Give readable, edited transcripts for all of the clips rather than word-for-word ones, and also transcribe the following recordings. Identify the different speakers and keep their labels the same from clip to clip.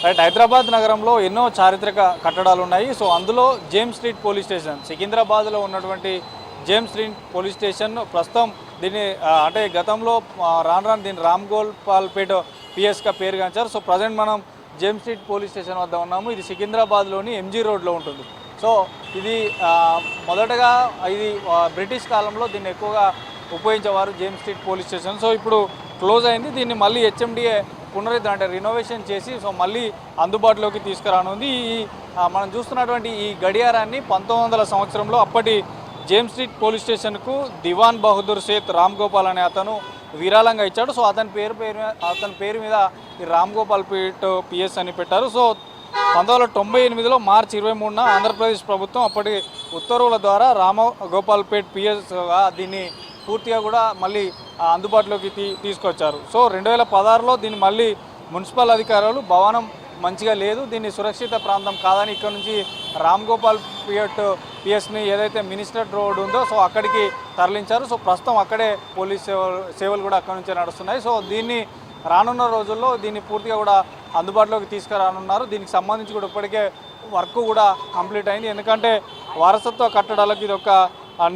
Speaker 1: Right. Hyderabad నగరంలో ఎన్నో చారిత్రక కట్టడాలు ఉన్నాయి. సో అందులో జేమ్స్ స్ట్రీట్ పోలీస్ స్టేషన్, సికింద్రాబాద్లో ఉన్నటువంటి జేమ్స్ స్ట్రీట్ పోలీస్ స్టేషన్ ప్రస్తుతం దీన్ని అంటే గతంలో రాను రాను దీన్ని రామ్ గోపాల్పేట్ పిఎస్గా పేరుగాంచారు. సో ప్రజెంట్ మనం జేమ్స్ స్ట్రీట్ పోలీస్ స్టేషన్ వద్ద ఉన్నాము. ఇది సికింద్రాబాద్లోని ఎంజీ రోడ్లో ఉంటుంది. సో ఇది మొదటగా ఇది బ్రిటిష్ కాలంలో దీన్ని ఎక్కువగా ఉపయోగించేవారు James street police station. So ఇప్పుడు క్లోజ్ అయింది. దీన్ని మళ్ళీ హెచ్ఎండిఏ పునరుద్ధరణ అంటే రినోవేషన్ చేసి సో మళ్ళీ అందుబాటులోకి తీసుకురానుంది. ఈ మనం చూస్తున్నటువంటి ఈ గడియారాన్ని 1900 సంవత్సరంలో అప్పటి జేమ్స్ స్ట్రీట్ పోలీస్ స్టేషన్కు దివాన్ బహదూర్ సేత్ రామ్ గోపాల్ అనే అతను విరాళంగా ఇచ్చాడు. సో అతని పేరు మీద ఈ రామ్ గోపాల్ పేట్ పిఎస్ అని పెట్టారు. సో 1998లో మార్చి 23న ఆంధ్రప్రదేశ్ ప్రభుత్వం అప్పటి ఉత్తర్వుల ద్వారా రామ గోపాల్పేట్ పిఎస్గా దీన్ని పూర్తిగా కూడా మళ్ళీ అందుబాటులోకి తీసుకొచ్చారు. సో 2016లో దీన్ని మళ్ళీ మున్సిపల్ అధికారులు భవనం మంచిగా లేదు, దీన్ని సురక్షిత ప్రాంతం కాదని ఇక్కడ నుంచి రామ్ గోపాల్ పేట్ పిఎస్ని ఏదైతే మినిస్టర్ రోడ్ ఉందో సో అక్కడికి తరలించారు. సో ప్రస్తుతం అక్కడే పోలీస్ సేవలు కూడా అక్కడి నుంచే నడుస్తున్నాయి. సో దీన్ని రానున్న రోజుల్లో దీన్ని పూర్తిగా కూడా అందుబాటులోకి తీసుకురానున్నారు. దీనికి సంబంధించి కూడా ఇప్పటికే వర్క్ కూడా కంప్లీట్ అయింది. ఎందుకంటే వారసత్వ కట్టడాలకు ఇది ఒక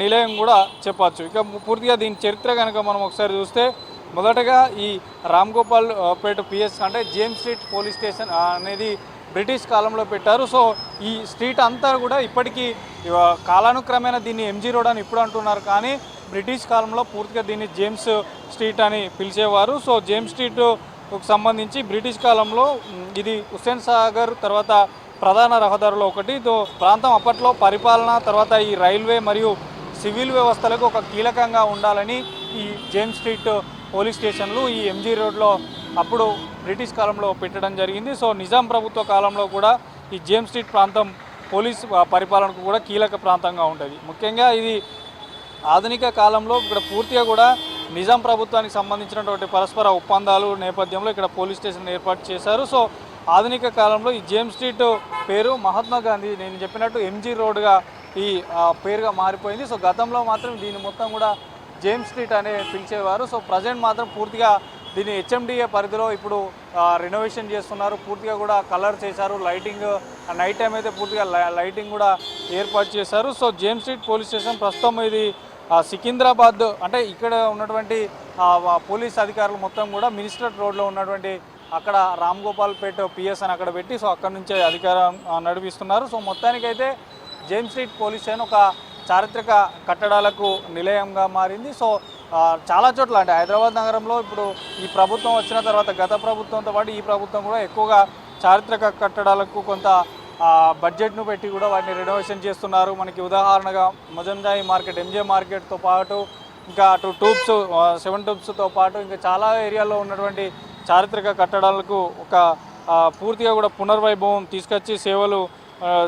Speaker 1: నిలయం కూడా చెప్పచ్చు. ఇక పూర్తిగా దీని చరిత్ర కనుక మనం ఒకసారి చూస్తే మొదటగా ఈ రామ్ గోపాల్ పేట్ పిఎస్ అంటే జేమ్స్ స్ట్రీట్ పోలీస్ స్టేషన్ అనేది బ్రిటిష్ కాలంలో పెట్టారు. సో ఈ స్ట్రీట్ అంతా కూడా ఇప్పటికీ కాలానుక్రమేణా దీన్ని ఎంజీ రోడ్ అని ఇప్పుడు అంటున్నారు, కానీ బ్రిటిష్ కాలంలో పూర్తిగా దీన్ని జేమ్స్ స్ట్రీట్ అని పిలిచేవారు. సో జేమ్స్ స్ట్రీట్కు సంబంధించి బ్రిటిష్ కాలంలో ఇది హుస్సేన్ సాగర్ తర్వాత ప్రధాన రహదారులో ఒకటి. ప్రాంతం అప్పట్లో పరిపాలన తర్వాత ఈ రైల్వే మరియు సివిల్ వ్యవస్థలకు ఒక కీలకంగా ఉండాలని ఈ జేమ్స్ స్ట్రీట్ పోలీస్ స్టేషన్లు ఈ ఎంజీ రోడ్లో అప్పుడు బ్రిటిష్ కాలంలో పెట్టడం జరిగింది. సో నిజాం ప్రభుత్వ కాలంలో కూడా ఈ జేమ్స్ స్ట్రీట్ ప్రాంతం పోలీస్ పరిపాలనకు కూడా కీలక ప్రాంతంగా ఉంటుంది. ముఖ్యంగా ఇది ఆధునిక కాలంలో ఇక్కడ పూర్తిగా కూడా నిజాం ప్రభుత్వానికి సంబంధించినటువంటి పరస్పర ఒప్పందాలు నేపథ్యంలో ఇక్కడ పోలీస్ స్టేషన్ ఏర్పాటు చేశారు. సో ఆధునిక కాలంలో ఈ జేమ్స్ స్ట్రీట్ పేరు మహాత్మా గాంధీ నేను చెప్పినట్టు ఎంజీ రోడ్గా ఈ పేరుగా మారిపోయింది. సో గతంలో మాత్రం దీన్ని మొత్తం కూడా జేమ్స్ స్ట్రీట్ అనే పిలిచేవారు. సో ప్రజెంట్ మాత్రం పూర్తిగా దీన్ని హెచ్ఎండిఏ పరిధిలో ఇప్పుడు రినోవేషన్ చేస్తున్నారు. పూర్తిగా కూడా కలర్ చేశారు, లైటింగ్ నైట్ టైం అయితే పూర్తిగా లైటింగ్ కూడా ఏర్పాటు చేశారు. So James street police station ప్రస్తుతం ఇది సికింద్రాబాద్ అంటే ఇక్కడ ఉన్నటువంటి పోలీస్ అధికారులు మొత్తం కూడా మినిస్టర్ రోడ్లో ఉన్నటువంటి అక్కడ రామ్ గోపాల్ పేట్ పిఎస్ అని అక్కడ పెట్టి సో అక్కడ నుంచే అధికారం నడిపిస్తున్నారు. సో మొత్తానికైతే జేమ్స్ స్ట్రీట్ పోలీస్ స్టేషన్ ఒక చారిత్రక కట్టడాలకు నిలయంగా మారింది. సో చాలా చోట్ల అంటే హైదరాబాద్ నగరంలో ఇప్పుడు ఈ ప్రభుత్వం వచ్చిన తర్వాత గత ప్రభుత్వంతో పాటు ఈ ప్రభుత్వం కూడా ఎక్కువగా చారిత్రక కట్టడాలకు కొంత బడ్జెట్ను పెట్టి కూడా వాటిని రెనోవేషన్ చేస్తున్నారు. మనకి ఉదాహరణగా మొజంజాయి మార్కెట్, ఎంజే మార్కెట్తో పాటు ఇంకా అటు టూబ్స్ 7 టూబ్స్తో పాటు ఇంకా చాలా ఏరియాలో ఉన్నటువంటి చారిత్రక కట్టడాలకు ఒక పూర్తిగా కూడా పునర్వైభవం తీసుకొచ్చి సేవలు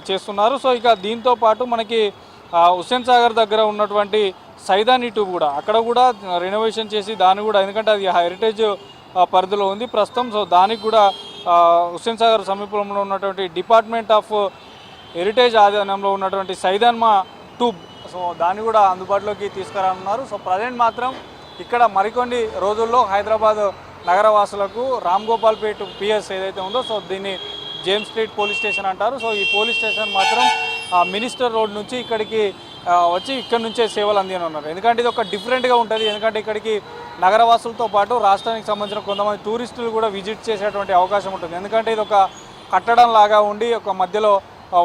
Speaker 1: చేస్తున్నారు. సో ఇక దీంతో పాటు మనకి హుస్సేన్ సాగర్ దగ్గర ఉన్నటువంటి సైదాని ట్యూబ్ కూడా అక్కడ కూడా రెనోవేషన్ చేసి దాన్ని కూడా ఎందుకంటే అది హెరిటేజ్ పరిధిలో ఉంది ప్రస్తుతం. సో దానికి కూడా హుస్సేన్ సాగర్ సమీపంలో ఉన్నటువంటి డిపార్ట్మెంట్ ఆఫ్ హెరిటేజ్ ఆధీనంలో ఉన్నటువంటి సైదాన్మా ట్యూబ్ సో దాన్ని కూడా అందుబాటులోకి తీసుకురానున్నారు. సో ప్రజెంట్ మాత్రం ఇక్కడ మరికొన్ని రోజుల్లో హైదరాబాద్ నగరవాసులకు రామ్ గోపాల్ పేట్ పిఎస్ ఏదైతే ఉందో సో దీన్ని జేమ్స్ స్ట్రీట్ పోలీస్ స్టేషన్ అంటారు. సో ఈ పోలీస్ స్టేషన్ మాత్రం మినిస్టర్ రోడ్ నుంచి ఇక్కడికి వచ్చి ఇక్కడి నుంచే సేవలు అందిస్తున్నారు. ఎందుకంటే ఇది ఒక డిఫరెంట్గా ఉంటుంది. ఎందుకంటే ఇక్కడికి నగరవాసులతో పాటు రాష్ట్రానికి సంబంధించిన కొంతమంది టూరిస్టులు కూడా విజిట్ చేసేటువంటి అవకాశం ఉంటుంది. ఎందుకంటే ఇది ఒక కట్టడం లాగా ఉండి ఒక మధ్యలో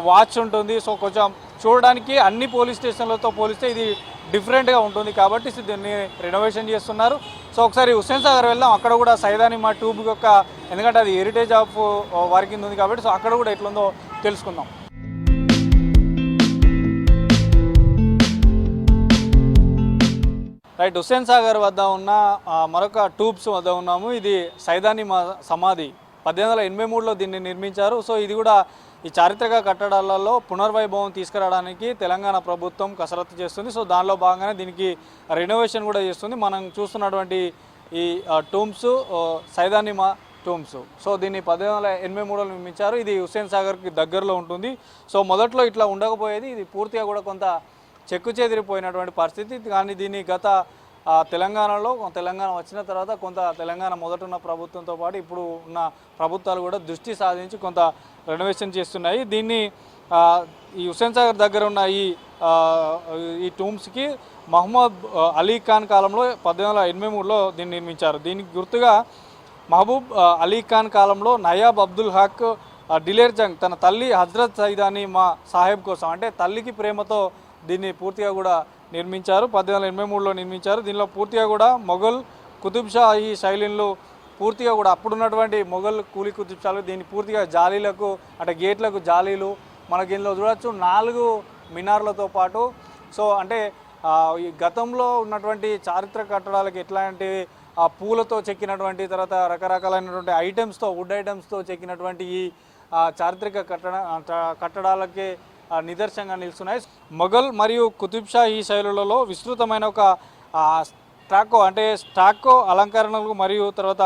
Speaker 1: వాచ్ ఉంటుంది. సో కొంచెం చూడడానికి అన్ని పోలీస్ స్టేషన్లతో పోలిస్తే ఇది డిఫరెంట్గా ఉంటుంది కాబట్టి దీన్ని రెనోవేషన్ చేస్తున్నారు. సో ఒకసారి హుస్సేన్ సాగర్ వెళ్దాం, అక్కడ కూడా సైదాని మా ట్యూబ్ యొక్క ఎందుకంటే అది హెరిటేజ్ ఆఫ్ వర్కింగ్ ఉంది కాబట్టి సో అక్కడ కూడా ఎట్లుందో తెలుసుకుందాం. రైట్, హుస్సేన్ సాగర్ వద్ద ఉన్న మరొక ట్యూబ్స్ వద్ద ఉన్నాము. ఇది సైదాని మా సమాధి 1883లో దీన్ని నిర్మించారు. సో ఇది కూడా ఈ చారిత్రక కట్టడాలలో పునర్వైభవం తీసుకురావడానికి తెలంగాణ ప్రభుత్వం కసరత్తు చేస్తుంది. సో దానిలో భాగంగానే దీనికి రెనోవేషన్ కూడా చేస్తుంది. మనం చూస్తున్నటువంటి ఈ టూమ్స్ సైదానిమా టూమ్స్. సో దీన్ని 1883లో నిర్మించారు. ఇది హుస్సేన్ సాగర్కి దగ్గరలో ఉంటుంది. సో మొదట్లో ఇట్లా ఉండకపోయేది, ఇది పూర్తిగా కూడా కొంత చెక్కు చెదిరిపోయినటువంటి పరిస్థితి. కానీ దీన్ని గత తెలంగాణలో తెలంగాణ వచ్చిన తర్వాత కొంత తెలంగాణ మొదట ఉన్న ప్రభుత్వంతో పాటు ఇప్పుడు ఉన్న ప్రభుత్వాలు కూడా దృష్టి సాధించి కొంత రెనోవేషన్ చేస్తున్నాయి. దీన్ని ఈ హుస్సేన్ సాగర్ దగ్గర ఉన్న ఈ టూమ్స్కి మహమ్మద్ అలీ ఖాన్ కాలంలో 1883లో దీన్ని నిర్మించారు. దీనికి గుర్తుగా మహబూబ్ అలీ ఖాన్ కాలంలో నయాబ్ అబ్దుల్ హక్ డిలేర్ జంగ్ తన తల్లి హజ్రత్ సైదాని మా సాహెబ్ కోసం అంటే తల్లికి ప్రేమతో దీన్ని పూర్తిగా కూడా నిర్మించారు. 1883లో నిర్మించారు. దీనిలో పూర్తిగా కూడా మొఘల్ కుతుబ్ షా ఈ శైలిలో పూర్తిగా కూడా అప్పుడున్నటువంటి మొఘల్ కూలీ కుతుబ్ షాలు దీన్ని పూర్తిగా జాలీలకు అంటే గేట్లకు జాలీలు మనకి ఇందులో చూడవచ్చు 4 మినార్లతో పాటు. సో అంటే ఈ గతంలో ఉన్నటువంటి చారిత్రక కట్టడాలకు ఎట్లాంటి పూలతో చెక్కినటువంటి తర్వాత రకరకాలైనటువంటి ఐటమ్స్తో వుడ్ ఐటమ్స్తో చెక్కినటువంటి ఈ చారిత్రక కట్టడాలకే నిదర్శనంగా నిలుస్తున్నాయి. మొఘల్ మరియు కుతుబ్ షా ఈ శైలులలో విస్తృతమైన ఒక స్టాకో అలంకరణలు మరియు తర్వాత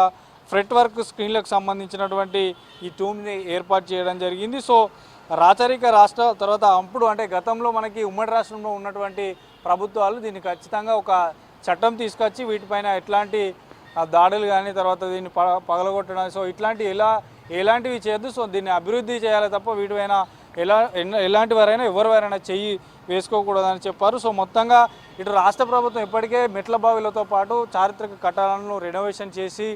Speaker 1: ఫ్రెట్ వర్క్ స్క్రీన్లకు సంబంధించినటువంటి ఈ టూమ్ని ఏర్పాటు చేయడం జరిగింది. సో రాచరిక రాష్ట్ర తర్వాత అప్పుడు అంటే గతంలో మనకి ఉమ్మడి రాష్ట్రంలో ఉన్నటువంటి ప్రభుత్వాలు దీన్ని ఖచ్చితంగా ఒక చట్టం తీసుకొచ్చి వీటిపైన ఎట్లాంటి దాడులు కానీ తర్వాత దీన్ని పగలగొట్టడం సో ఇట్లాంటి ఎలాంటివి చేయొద్దు. సో దీన్ని అభివృద్ధి చేయాలి తప్ప వీటిపైన ఎలాంటి వారైనా ఎవరివైనా చెయ్యి వేసుకోకూడదని చెప్పారు. సో మొత్తంగా ఇటు రాష్ట్ర ప్రభుత్వం ఇప్పటికే మెట్ల బావిలతో పాటు చారిత్రక కట్టడాలను రెనోవేషన్ చేసి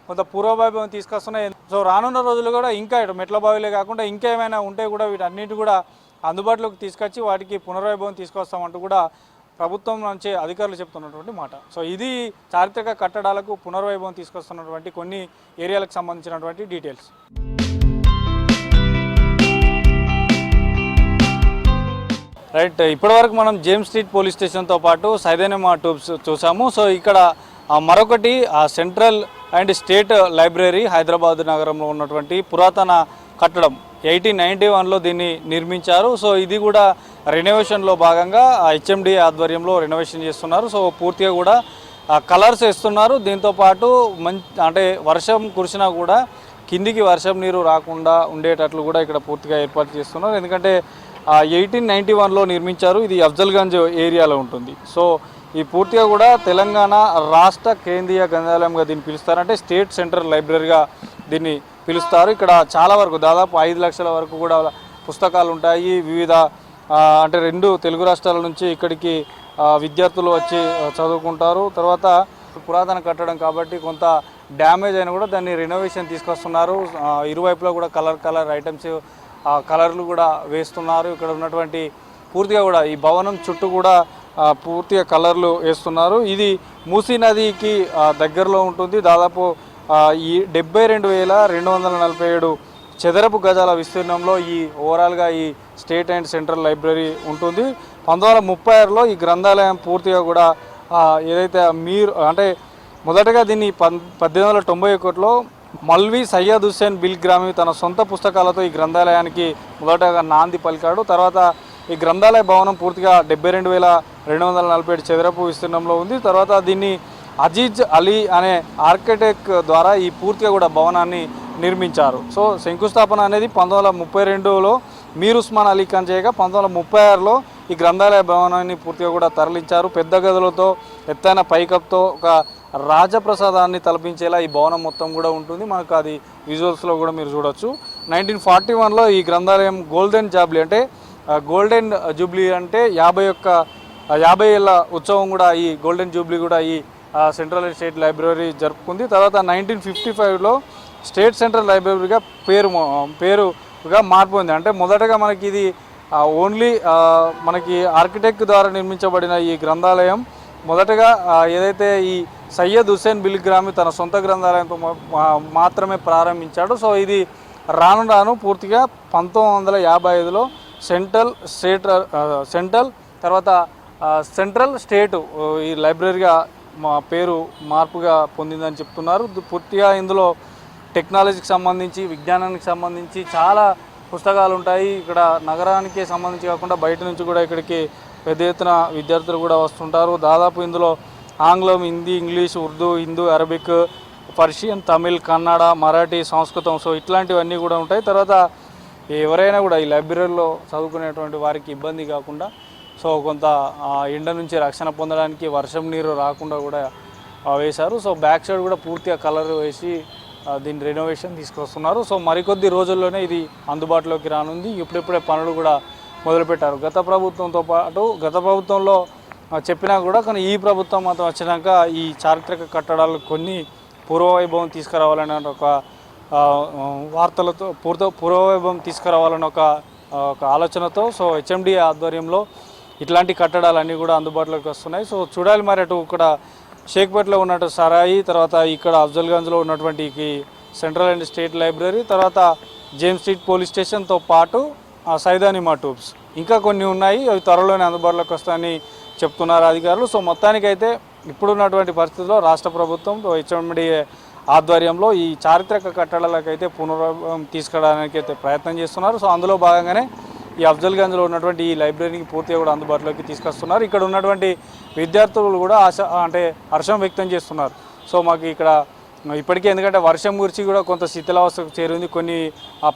Speaker 1: కొంత పూర్వవైభవం తీసుకొస్తున్నాయి. సో రానున్న రోజులు కూడా ఇంకా ఇటు మెట్ల బావిలే కాకుండా ఇంకా ఏమైనా ఉంటే కూడా వీటన్నిటి కూడా అందుబాటులోకి తీసుకొచ్చి వాటికి పునర్వైభవం తీసుకొస్తామంటూ కూడా ప్రభుత్వం నుంచి అధికారులు చెప్తున్నటువంటి మాట. సో ఇది చారిత్రక కట్టడాలకు పునర్వైభవం తీసుకొస్తున్నటువంటి కొన్ని ఏరియాలకు సంబంధించినటువంటి డీటెయిల్స్. రైట్, ఇప్పటివరకు మనం జేమ్స్ స్ట్రీట్ పోలీస్ స్టేషన్తో పాటు సైదానియా టూబ్స్ చూసాము. సో ఇక్కడ మరొకటి central and state library Hyderabad నగరంలో ఉన్నటువంటి పురాతన కట్టడం 1891లో దీన్ని నిర్మించారు. సో ఇది కూడా రెనోవేషన్లో భాగంగా హెచ్ఎండి ఆధ్వర్యంలో రెనోవేషన్ చేస్తున్నారు. సో పూర్తిగా కూడా కలర్స్ వేస్తున్నారు. దీంతోపాటు అంటే వర్షం కురిసినా కూడా కిందికి వర్షం నీరు రాకుండా ఉండేటట్లు కూడా ఇక్కడ పూర్తిగా ఏర్పాటు చేస్తున్నారు. ఎందుకంటే 1891లో నిర్మించారు. ఇది అఫ్జల్గంజ్ ఏరియాలో ఉంటుంది. సో ఈ పూర్తిగా కూడా తెలంగాణ రాష్ట్ర కేంద్రీయ గ్రంథాలయంగా దీన్ని పిలుస్తారు. అంటే స్టేట్ సెంట్రల్ లైబ్రరీగా దీన్ని పిలుస్తారు. ఇక్కడ చాలా వరకు దాదాపు 5 లక్షల వరకు కూడా పుస్తకాలు ఉంటాయి. వివిధ అంటే 2 తెలుగు రాష్ట్రాల నుంచి ఇక్కడికి విద్యార్థులు వచ్చి చదువుకుంటారు. తర్వాత పురాతన కట్టడం కాబట్టి కొంత డ్యామేజ్ అయినా కూడా దాన్ని రెనోవేషన్ తీసుకొస్తున్నారు. ఇరువైపులా కూడా కలర్ ఐటమ్స్ కలర్లు కూడా వేస్తున్నారు. ఇక్కడ ఉన్నటువంటి పూర్తిగా కూడా ఈ భవనం చుట్టూ కూడా పూర్తిగా కలర్లు వేస్తున్నారు. ఇది మూసీ నదికి దగ్గరలో ఉంటుంది. దాదాపు ఈ 72,247 చదరపు గజాల విస్తీర్ణంలో ఈ ఓవరాల్గా ఈ స్టేట్ అండ్ సెంట్రల్ లైబ్రరీ ఉంటుంది. 1936లో ఈ గ్రంథాలయం పూర్తిగా కూడా ఏదైతే అంటే మొదటగా దీన్ని 1891లో మల్వి సయ్యద్ హుస్సేన్ బిల్గ్రామి తన సొంత పుస్తకాలతో ఈ గ్రంథాలయానికి మొదటగా నాంది పలికాడు. తర్వాత ఈ గ్రంథాలయ భవనం పూర్తిగా 72,247 చదరపు విస్తీర్ణంలో ఉంది. తర్వాత దీన్ని అజీజ్ అలీ అనే ఆర్కిటెక్ట్ ద్వారా ఈ పూర్తిగా కూడా భవనాన్ని నిర్మించారు. సో శంకుస్థాపన అనేది 1932లో మీర్ ఉస్మాన్ అలీ ఖాన్ చేయగా 1936లో ఈ గ్రంథాలయ భవనాన్ని పూర్తిగా కూడా తరలించారు. పెద్ద గదులతో ఎత్తైన పైకప్తో ఒక రాజప్రసాదాన్ని తలపించేలా ఈ భవనం మొత్తం కూడా ఉంటుంది. మనకు అది విజువల్స్లో కూడా మీరు చూడొచ్చు. 1941లో ఈ గ్రంథాలయం గోల్డెన్ జూబ్లీ అంటే గోల్డెన్ జూబ్లీ అంటే 50 ఏళ్ళ ఉత్సవం కూడా ఈ గోల్డెన్ జూబ్లీ కూడా ఈ సెంట్రల్ స్టేట్ లైబ్రరీ జరుపుకుంది. తర్వాత 1955లో స్టేట్ సెంట్రల్ లైబ్రరీగా పేరుగా మారిపోయింది. అంటే మొదటగా మనకి ఇది ఓన్లీ మనకి ఆర్కిటెక్ట్ ద్వారా నిర్మించబడిన ఈ గ్రంథాలయం మొదటగా ఏదైతే ఈ సయ్యద్ హుస్సేన్ బిల్గ్రామి తన సొంత గ్రంథాలయంతో మాత్రమే ప్రారంభించాడు. సో ఇది రాను పూర్తిగా 1955లో సెంట్రల్ స్టేట్ ఈ లైబ్రరీగా పేరు మార్పుగా పొందిందని చెప్తున్నారు. పూర్తిగా ఇందులో టెక్నాలజీకి సంబంధించి విజ్ఞానానికి సంబంధించి చాలా పుస్తకాలు ఉంటాయి. ఇక్కడ నగరానికి సంబంధించి కాకుండా బయట నుంచి కూడా ఇక్కడికి పెద్ద ఎత్తున విద్యార్థులు కూడా వస్తుంటారు. దాదాపు ఇందులో ఆంగ్లం, Hindi, English, Urdu, Hindu, Arabic, Persian, Tamil, Kannada, Marathi, సంస్కృతం సో ఇట్లాంటివన్నీ కూడా ఉంటాయి. తర్వాత ఎవరైనా కూడా ఈ లైబ్రరీలో చదువుకునేటువంటి వారికి ఇబ్బంది కాకుండా సో కొంత ఎండ నుంచి రక్షణ పొందడానికి వర్షం నీరు రాకుండా కూడా వేశారు. సో బ్యాక్ సైడ్ కూడా పూర్తిగా కలర్ వేసి దీని రెనోవేషన్ తీసుకొస్తున్నారు. సో మరికొద్ది రోజుల్లోనే ఇది అందుబాటులోకి రానుంది. ఇప్పుడిప్పుడే పనులు కూడా మొదలుపెట్టారు. గత ప్రభుత్వంలో చెప్పినా కూడా కానీ ఈ ప్రభుత్వం మాత్రం వచ్చినాక ఈ చారిత్రక కట్టడాలు కొన్ని పూర్వవైభవం తీసుకురావాలనే ఒక వార్తలతో పూర్వవైభవం తీసుకురావాలన్న ఒక ఆలోచనతో సో హెచ్ఎండి ఆధ్వర్యంలో ఇట్లాంటి కట్టడాలన్నీ కూడా అందుబాటులోకి వస్తున్నాయి. సో చూడాలి మరి అటు ఇక్కడ షేక్పేట్లో ఉన్నట్టు సరాయి, తర్వాత ఇక్కడ అఫ్జల్గంజ్లో ఉన్నటువంటి సెంట్రల్ అండ్ స్టేట్ లైబ్రరీ, తర్వాత జేమ్స్ స్ట్రీట్ పోలీస్ స్టేషన్తో పాటు సైదానిమా టూబ్స్ ఇంకా కొన్ని ఉన్నాయి. అవి త్వరలోనే అందుబాటులోకి వస్తాయని చెప్తున్నారు అధికారులు. సో మొత్తానికైతే ఇప్పుడున్నటువంటి పరిస్థితుల్లో రాష్ట్ర ప్రభుత్వం హెచ్ఎండి ఆధ్వర్యంలో ఈ చారిత్రక కట్టడాలకైతే పునర్వైభవం తీసుకురావడానికి అయితే ప్రయత్నం చేస్తున్నారు. సో అందులో భాగంగానే ఈ అఫ్జల్గంజ్లో ఉన్నటువంటి ఈ లైబ్రరీకి పూర్తిగా కూడా అందుబాటులోకి తీసుకొస్తున్నారు. ఇక్కడ ఉన్నటువంటి విద్యార్థులు కూడా హర్షం వ్యక్తం చేస్తున్నారు. సో మాకు ఇక్కడ ఇప్పటికే ఎందుకంటే వర్షం గురించి కూడా కొంత శిథిలావస్థకు చేరింది, కొన్ని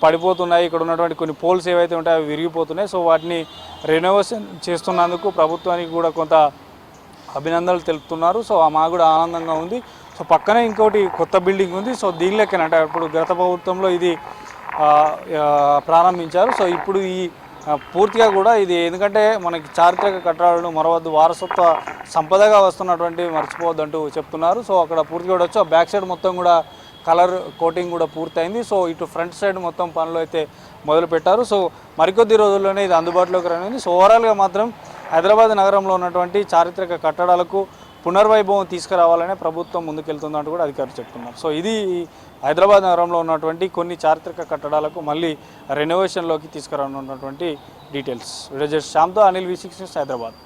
Speaker 1: పడిపోతున్నాయి, ఇక్కడ ఉన్నటువంటి కొన్ని పోల్స్ ఏవైతే ఉంటాయో అవి విరిగిపోతున్నాయి. సో వాటిని రెనోవేషన్ చేస్తున్నందుకు ప్రభుత్వానికి కూడా కొంత అభినందనలు తెలుపుతున్నారు. సో మాకు కూడా ఆనందంగా ఉంది. సో పక్కనే ఇంకోటి కొత్త బిల్డింగ్ ఉంది. సో దీని లెక్కన అంటే ఇప్పుడు గత ప్రభుత్వంలో ఇది ప్రారంభించారు. సో ఇప్పుడు ఈ పూర్తిగా కూడా ఇది ఎందుకంటే మనకి చారిత్రక కట్టడాలను మరవద్దు, వారసత్వ సంపదగా వస్తున్నటువంటి మర్చిపోవద్దంటూ చెప్తున్నారు. సో అక్కడ పూర్తిగా కూడా వచ్చి బ్యాక్ సైడ్ మొత్తం కూడా కలర్ కోటింగ్ కూడా పూర్తయింది. సో ఇటు ఫ్రంట్ సైడ్ మొత్తం పనులు అయితే మొదలుపెట్టారు. సో మరికొద్ది రోజుల్లోనే ఇది అందుబాటులోకి రానుంది. సో ఓవరాల్గా మాత్రం హైదరాబాద్ నగరంలో ఉన్నటువంటి చారిత్రక కట్టడాలకు పునర్వైభవం తీసుకురావాలనే ప్రభుత్వం ముందుకెళ్తుందంటూ కూడా అధికారులు చెప్తున్నారు. సో ఇది హైదరాబాద్ నగరంలో ఉన్నటువంటి కొన్ని చారిత్రక కట్టడాలకు మళ్ళీ రెనోవేషన్లోకి తీసుకురానున్నటువంటి డీటెయిల్స్. వీడియో జర్నలిస్ట్ శ్యామ్తో అనిల్ V6 న్యూస్ హైదరాబాద్.